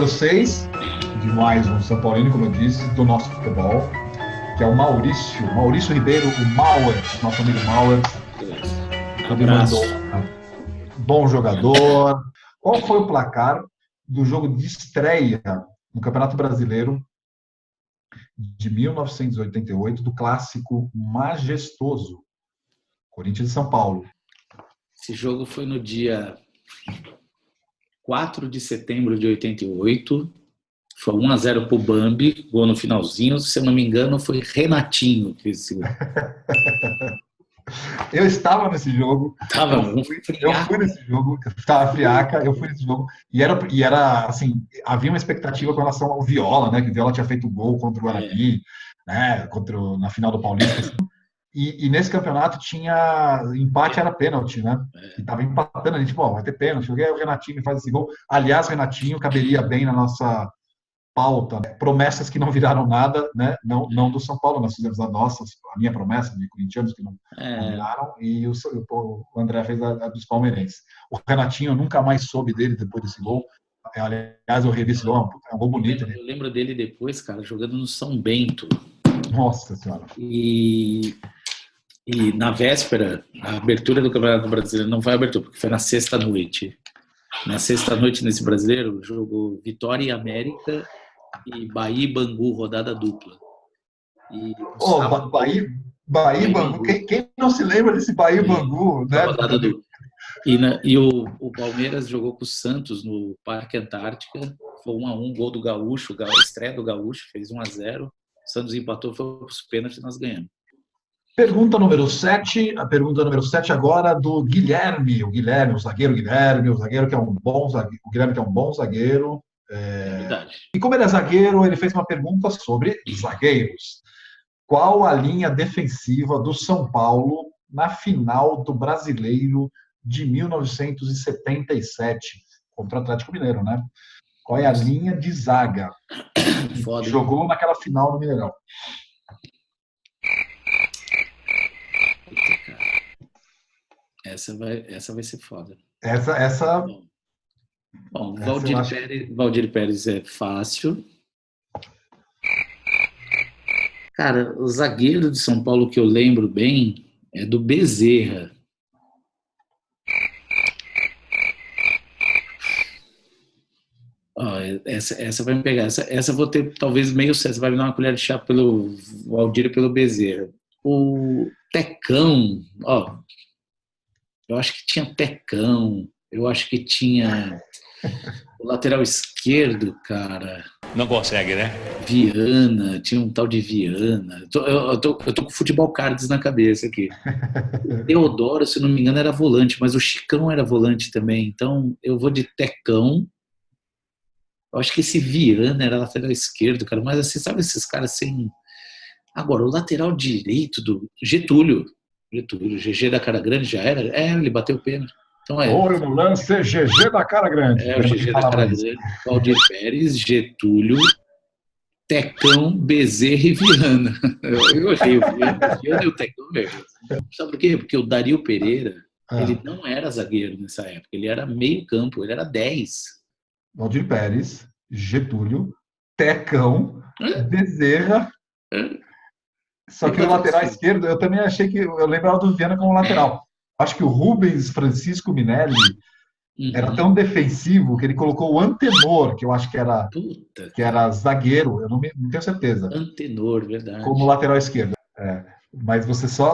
número 6 de mais um São Paulino, como eu disse, do nosso futebol, que é o Maurício Ribeiro, o Mauer, nosso amigo Mauer. Ele mandou bom jogador. Qual foi o placar do jogo de estreia no Campeonato Brasileiro de 1988, do clássico majestoso Corinthians e São Paulo? Esse jogo foi no dia 4 de setembro de 88. Foi 1-0 pro Bambi, gol no finalzinho. Se eu não me engano, foi Renatinho que fez esse gol. Eu estava nesse jogo. Eu fui nesse jogo. Estava friaca, eu fui nesse jogo. E era assim, havia uma expectativa com relação ao Viola, né? Que o Viola tinha feito gol contra o Guarani, né? Na final do Paulista. Assim. E nesse campeonato tinha empate, era pênalti, né? E tava empatando, a gente, vai ter pênalti. O Renatinho faz esse gol. Aliás, Renatinho caberia bem na nossa pauta, né? Promessas que não viraram nada, né? Não do São Paulo, nós fizemos a minha promessa de corintianos que não viraram, e o André fez a dos palmeirenses. O Renatinho, eu nunca mais soube dele depois desse gol. Aliás, eu revi esse gol, é um gol bonito. Eu lembro dele depois, cara, jogando no São Bento. Nossa Senhora. E na véspera, a abertura do Campeonato Brasileiro, não foi a abertura, porque foi na sexta-noite. Na sexta-noite, nesse brasileiro, jogou Vitória e América e Bahia e Bangu, rodada dupla. Bahia e Bangu. Quem não se lembra desse Bahia e Bangu, né? Rodada dupla. E o Palmeiras jogou com o Santos no Parque Antártica. Foi 1-1, gol do Gaúcho, a estreia do Gaúcho, fez 1-0. O Santos empatou, foi para os pênaltis e nós ganhamos. Pergunta número 7. A pergunta número 7 agora do Guilherme. O zagueiro Guilherme, o zagueiro que é um bom zagueiro. O Guilherme que é um bom zagueiro. É verdade. E como ele é zagueiro, ele fez uma pergunta sobre zagueiros. Qual a linha defensiva do São Paulo na final do Brasileiro de 1977 contra o Atlético Mineiro, né? Qual é a linha de zaga que jogou naquela final no Mineirão? Essa vai ser foda. Essa. Bom, Valdir Pérez é fácil. Cara, o zagueiro de São Paulo que eu lembro bem é do Bezerra. Essa vai me pegar. Essa vou ter talvez meio certo. Você vai me dar uma colher de chá pelo Valdir e pelo Bezerra. O Tecão, eu acho que tinha Tecão, eu acho que tinha o lateral esquerdo, cara. Não consegue, né? Viana, tinha um tal de Viana. Eu tô com futebol cards na cabeça aqui. O Teodoro, se não me engano, era volante, mas o Chicão era volante também. Então, eu vou de Tecão. Eu acho que esse Viana era lateral esquerdo, cara. Mas você sabe esses caras sem... Agora, o lateral direito do Getúlio, GG da cara grande já era? Ele bateu o pênalti. Então Olho no lance, GG da cara grande. O GG da cara grande. Valdir Pérez, Getúlio, Tecão, Bezerra e Viana. Eu achei o Viana e o Tecão mesmo. Sabe por quê? Porque o Dario Pereira, ele não era zagueiro nessa época, ele era meio campo, ele era 10. Valdir Pérez, Getúlio, Tecão, Bezerra. Só que o lateral esquerdo, eu também achei que... Eu lembrava do Viana como lateral. Acho que o Rubens Francisco Minelli era tão defensivo que ele colocou o Antenor, que eu acho que era zagueiro, eu não tenho certeza. Antenor, verdade. Como lateral esquerdo. Mas você só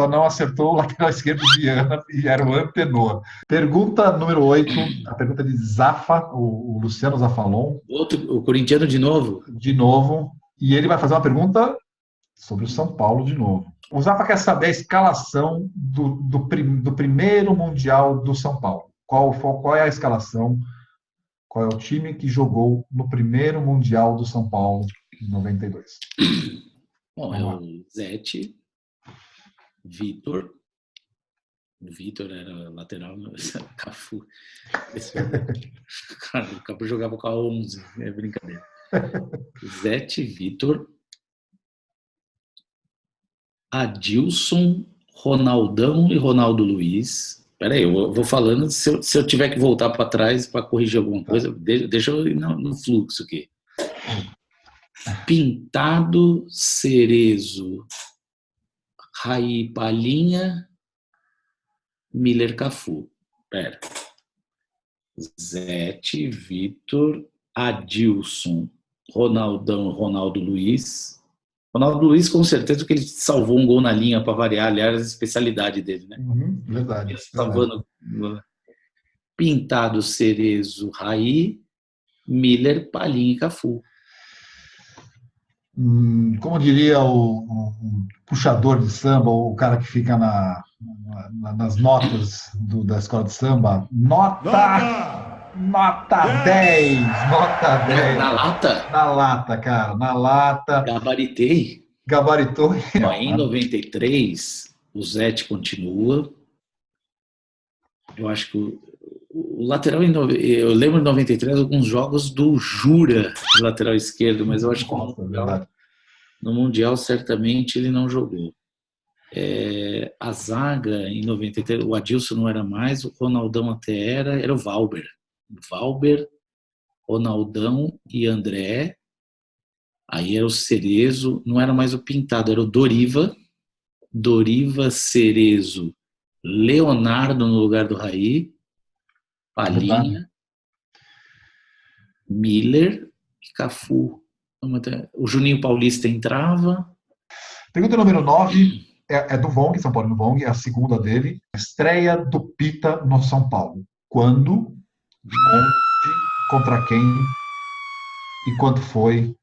não acertou o lateral esquerdo de Viana e era o Antenor. Pergunta número 8, a pergunta de Zafa, o Luciano Zafalon. O corintiano de novo? De novo. E ele vai fazer uma pergunta sobre o São Paulo de novo. O Zafa quer saber a escalação do primeiro Mundial do São Paulo. Qual é a escalação? Qual é o time que jogou no primeiro Mundial do São Paulo em 92? Bom, é o Zete, Vitor. O Vitor era lateral, Cafu. Cara, o Cafu jogava com a 11, é brincadeira. Zete, Vitor, Adilson, Ronaldão e Ronaldo Luiz, Peraí, eu vou falando, se eu tiver que voltar para trás para corrigir alguma coisa, deixa eu ir no fluxo aqui. Pintado, Cerezo, Raí, Palhinha, Miller, Cafu. Pera. Zete, Vitor, Adilson, Ronaldão, Ronaldo Luiz. Ronaldo Luiz, com certeza, que ele salvou um gol na linha para variar, aliás, a especialidade dele, né? Verdade. Salvando. Pintado, Cerezo, Raí, Miller, Palhinha e Cafu. Como diria o puxador de samba, ou o cara que fica nas notas da escola de samba, nota 10! Nota 10! Na lata? Na lata, cara, na lata. Gabaritei. Gabaritou. Em 93, o Zete continua. Eu acho que o lateral, eu lembro em 93 alguns jogos do Jura, de lateral esquerdo, mas eu acho que no Mundial certamente ele não jogou. A zaga em 93, o Adilson não era mais, o Ronaldão até era o Valber. Valber, Ronaldão e André. Aí era o Cerezo, não era mais o Pintado, era o Doriva, Cerezo, Leonardo no lugar do Raí, Palhinha, Miller e Cafu. O Juninho Paulista entrava. Pergunta número 9 é do Vong, São Paulo no Vong, é a segunda dele. Estreia do Pita no São Paulo. Quando, onde, contra quem e quanto foi?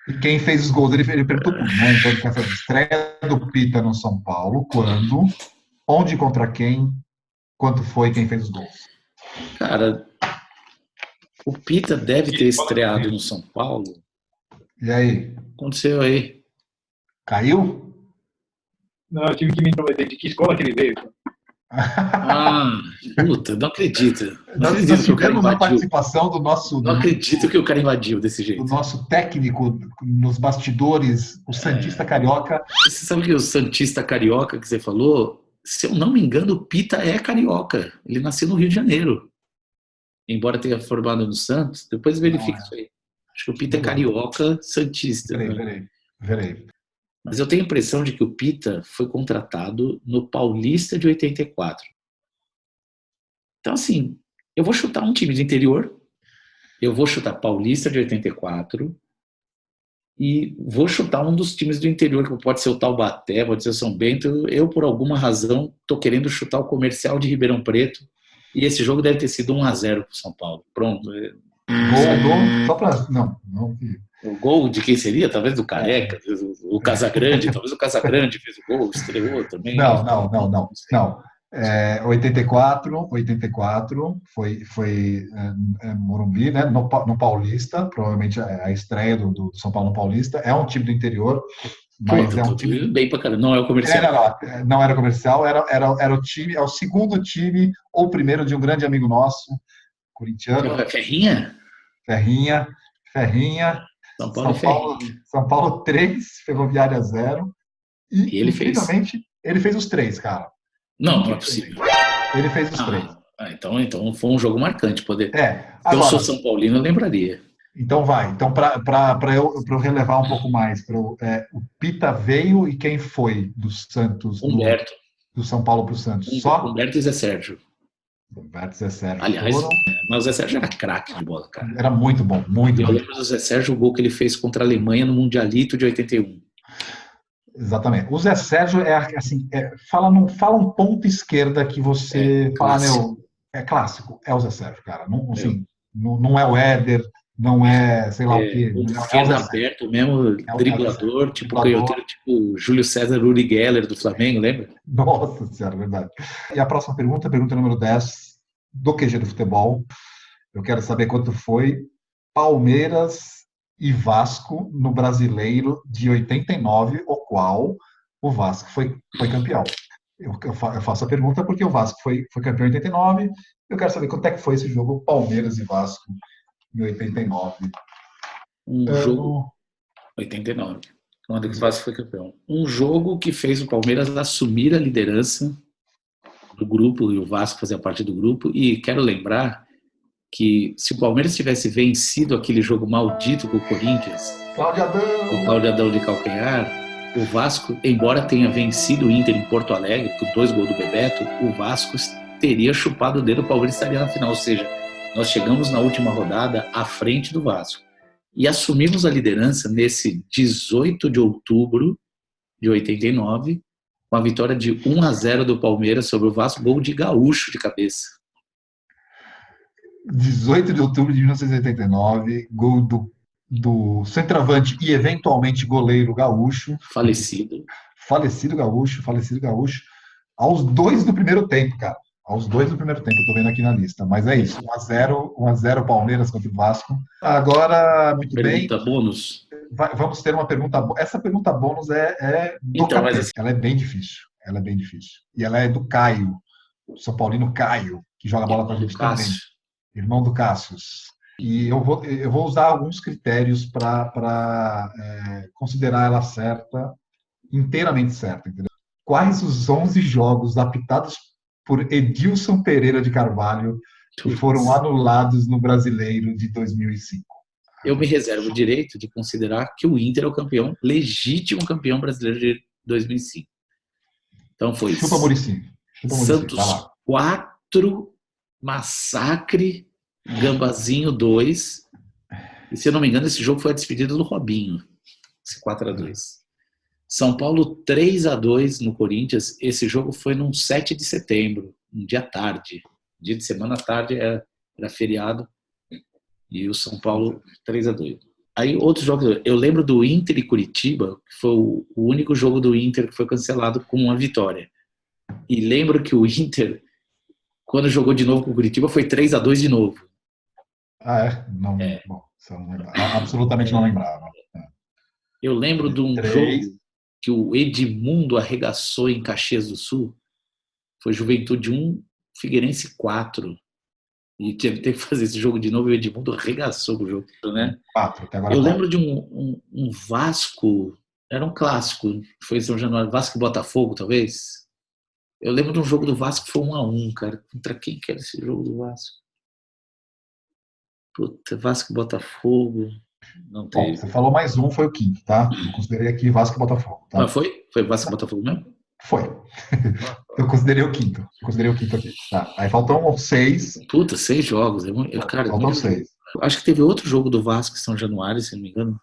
E quem fez os gols? Ele perguntou tudo, né? Então ele quer saber. Estreia do Pita no São Paulo. Quando, onde, contra quem, quanto foi, quem fez os gols? Cara, o Pita deve ter estreado no São Paulo. E aí? Aconteceu aí. Caiu? Não, eu tive que me intrometer. De que escola que ele veio? Puta, não acredito. Nós tivemos a participação do nosso... Não acredito que o cara invadiu desse jeito. O nosso técnico nos bastidores, o Santista Carioca. Você sabe que o Santista Carioca que você falou, se eu não me engano, o Pita é carioca. Ele nasceu no Rio de Janeiro. Embora tenha formado no Santos, depois verifica isso aí. Acho que o Pita é carioca santista. Verei. Mas eu tenho a impressão de que o Pita foi contratado no Paulista de 84. Então, assim, eu vou chutar um time de interior, eu vou chutar Paulista de 84 e vou chutar um dos times do interior, que pode ser o Taubaté, pode ser o São Bento. Eu, por alguma razão, estou querendo chutar o Comercial de Ribeirão Preto e esse jogo deve ter sido 1-0 para o São Paulo. Pronto. Gol, só para... Não. O gol de quem seria? Talvez do Careca, o Casagrande, talvez o Casagrande fez o gol, estreou também. Não. 84 foi Morumbi, né? No Paulista, provavelmente a estreia do São Paulo no Paulista. É um time do interior, mas é um time bem pra caramba. Não é o Comercial. Não era Comercial, era o time, é o segundo time ou o primeiro de um grande amigo nosso, corintiano. Ferrinha. São Paulo 3, Ferroviária 0. E ele fez os 3, cara. Não é possível. Ele fez os 3. Então foi um jogo marcante. Agora, eu sou São Paulino, eu lembraria. Então vai. Então, para eu relevar um pouco mais, o Pita veio e quem foi do Santos? Humberto. Do São Paulo para o Santos? Só? Humberto e Zé Sérgio. Humberto e Zé Sérgio. Aliás, mas o Zé Sérgio era craque de bola, cara. Era muito bom, muito bom. Eu lembro do Zé Sérgio, o gol que ele fez contra a Alemanha no Mundialito de 81. Exatamente. O Zé Sérgio fala um ponto esquerda que você fala, é clássico. É o Zé Sérgio, cara. Não é o Éder, não é, sei lá o quê. Esquerda aberto mesmo, driblador, tipo canhoteiro, tipo Júlio César Uri Geller do Flamengo, lembra? Nossa Senhora, verdade. E a próxima pergunta número 10, do QG do futebol. Eu quero saber quanto foi Palmeiras e Vasco no Brasileiro de 89, o qual o Vasco foi campeão. Eu faço a pergunta porque o Vasco foi campeão em 89. Eu quero saber quanto é que foi esse jogo Palmeiras e Vasco em 89. Jogo 89, quando o Vasco foi campeão. Um jogo que fez o Palmeiras assumir a liderança do grupo, e o Vasco fazia parte do grupo, e quero lembrar que se o Palmeiras tivesse vencido aquele jogo maldito com o Corinthians, o Cláudio Adão de calcanhar, o Vasco, embora tenha vencido o Inter em Porto Alegre, com 2 gols do Bebeto, o Vasco teria chupado o dedo, o Palmeiras estaria na final. Ou seja, nós chegamos na última rodada à frente do Vasco. E assumimos a liderança nesse 18 de outubro de 89, com a vitória de 1-0 do Palmeiras sobre o Vasco, gol de Gaúcho de cabeça. 18 de outubro de 1989, gol do centroavante e eventualmente goleiro Gaúcho. Falecido Gaúcho, aos 2 do primeiro tempo, cara. Aos 2 do primeiro tempo, eu tô vendo aqui na lista. Mas é isso, 1-0 Palmeiras contra o Vasco. Agora, muito bem. Pergunta bônus. Vamos ter uma pergunta. Essa pergunta bônus é do então, mas assim... Ela é bem difícil. E ela é do Caio, do São Paulino Caio, que joga bola com a gente também. Irmão do Cássius. E eu vou usar alguns critérios para considerar ela certa, inteiramente certa, entendeu? Quais os 11 jogos apitados por Edilson Pereira de Carvalho que foram anulados no Brasileiro de 2005? Eu me reservo o direito de considerar que o Inter é o campeão, legítimo campeão brasileiro de 2005. Então foi Chupa Muricy. Santos 4, Massacre, Gambazinho 2. E se eu não me engano, esse jogo foi a despedida do Robinho. Esse 4-2. São Paulo 3-2 no Corinthians. Esse jogo foi num 7 de setembro, um dia tarde. Dia de semana à tarde era feriado. E o São Paulo 3-2. Aí outros jogos, eu lembro do Inter e Curitiba, que foi o único jogo do Inter que foi cancelado com uma vitória. E lembro que o Inter, quando jogou de novo com o Curitiba, foi 3-2 de novo. Ah, é? Não, bom, você não lembrava. Absolutamente não lembrava. Eu lembro de um jogo que o Edmundo arregaçou em Caxias do Sul. Foi Juventude 1, Figueirense 4. E teve que fazer esse jogo de novo e o Edmundo arregaçou o jogo, né? 4, até agora. Eu lembro de um Vasco, era um clássico, foi em São Januário, Vasco e Botafogo, talvez. Eu lembro de um jogo do Vasco que foi 1-1, cara. Contra quem que era esse jogo do Vasco? Puta, Vasco e Botafogo. Não teve. Bom, você falou mais um, foi o quinto, tá? Eu considerei aqui Vasco e Botafogo. Tá? Mas foi? Foi Vasco e Botafogo mesmo? Foi. Eu considerei o quinto. Aqui. Tá. Aí faltam 6. Puta, 6 jogos. Cara, faltam 6. Acho que teve outro jogo do Vasco em São Januário, se não me engano.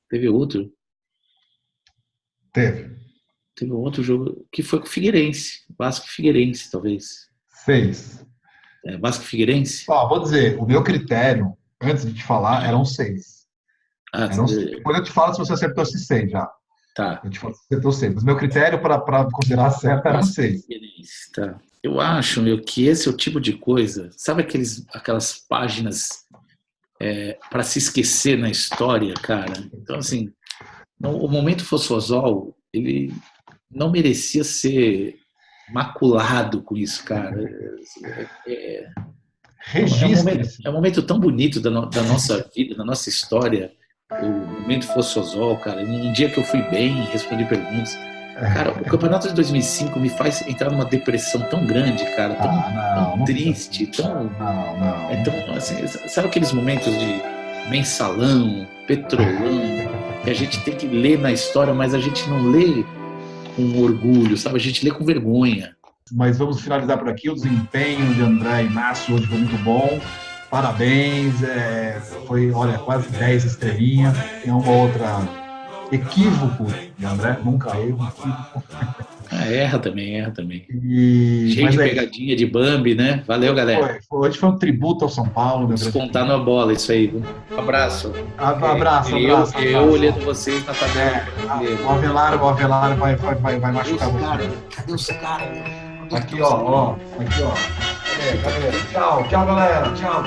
Teve outro. Teve um outro jogo que foi com o Figueirense. Vasco e Figueirense, talvez. 6. Vasco e Figueirense? Vou dizer, o meu critério, antes de te falar, eram 6. Depois eu te falo se você acertou esses 6 já. Tá. Eu te falo se você acertou 6. Mas meu critério para considerar certo eram 6. Tá. Eu acho, que esse é o tipo de coisa... Sabe aquelas páginas para se esquecer na história, cara? Então, assim, o momento Fosfosol, ele não merecia ser maculado com isso, cara. É um momento tão bonito da nossa vida, da nossa história, o momento Fosfosol, cara. Um dia que eu fui bem, respondi perguntas. Cara, o campeonato de 2005 me faz entrar numa depressão tão grande, cara, tão triste, tão... Não. É tão, assim, sabe aqueles momentos de mensalão, petrolão, que a gente tem que ler na história, mas a gente não lê com orgulho, sabe? A gente lê com vergonha. Mas vamos finalizar por aqui. O desempenho de André Inácio hoje foi muito bom. Parabéns. Foi, olha, quase 10 estrelinhas. Tem uma outra equívoco de André, nunca erro, equívoco. Erra também. Cheio de pegadinha de Bambi, né? Valeu, galera. Hoje foi um tributo ao São Paulo. Vamos contar na bola isso aí. Um abraço. Abraço. Eu olhando vocês na tabela. O Avelar vai machucar você. Cadê os caras? Aqui, ó. Cadê? Tchau, galera. Tchau.